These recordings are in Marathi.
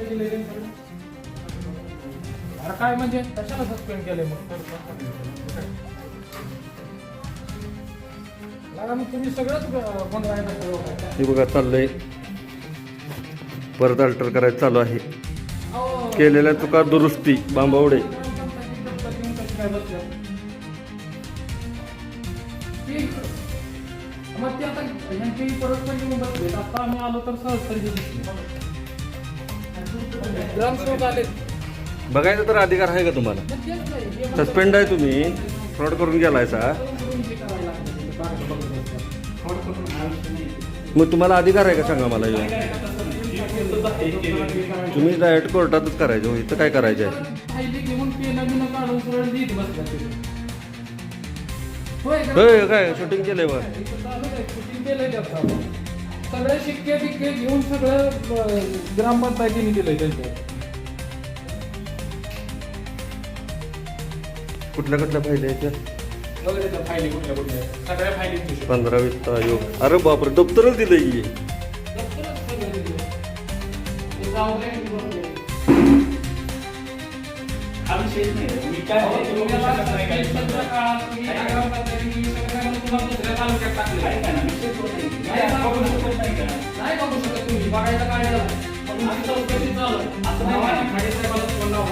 दिले अरे काय म्हणजे कशाला सस्पेंड केलंय मग तुम्ही सगळंच हे बघा चाललंय परत अल्टर करायचं चालू आहे केलेल्या चुका दुरुस्ती बांबावडे मग ते आता यांची परस्पर येऊन बसले आता आम्ही आलो तर सहज तरी ग्रामसेवक आले बघायचा तर अधिकार आहे का तुम्हाला सस्पेंड आहे तुम्ही फ्रॉड करून गेलाय सा मग तुम्हाला अधिकार आहे का सांगा मला तुम्ही डायरेक्ट कोर्टातच करायचं इथं काय करायचं आहे होय काय शूटिंग केलंय बघ सगळे शिक्के बिक्के घेऊन सगळं ग्रामपंचायतीने दिलंय त्यांच्या कुठल्या कुठल्या फायले आहेत फायली कुठल्या कुठल्या सगळ्या फायली 15-20 आयोग अरे बापरे दप्तरच दिलंय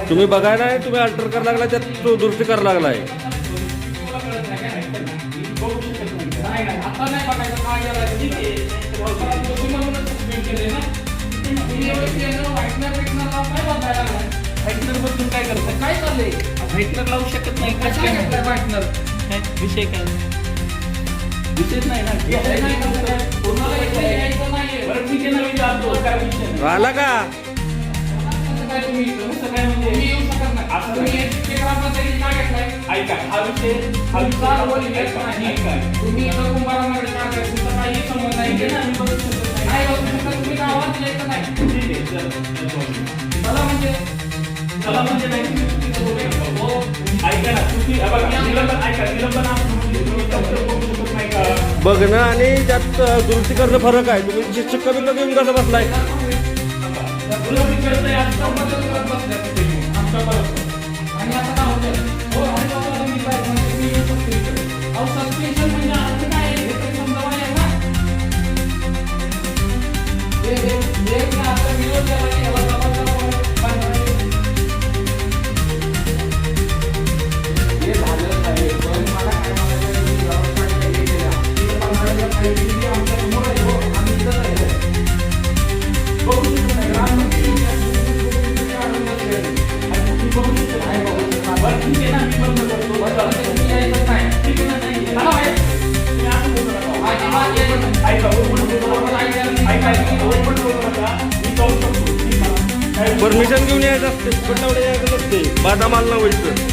तुम्ही बघायला आहे तुम्ही अल्टर करायला लागलाय त्यात तो दुरुस्ती करायला लागलाय काय करत काय चाललंय व्हाईटनर लावू शकत नाही व्हाईटनर विषय काय विषयच नाही ना आला का ऐका हा विषय तुम्ही कुंभारामध्ये काही संबंध नाही तुम्ही गावात दिले नाही मला म्हणजे बघणं आणि त्यात दुरुस्ती करणं फरक आहे तुम्ही शिक्षक कमी घेऊन कसं बसलाय परमिशन घेऊन यायचं असते पटवडे यायचं नसते बादामाल ना व्हायचं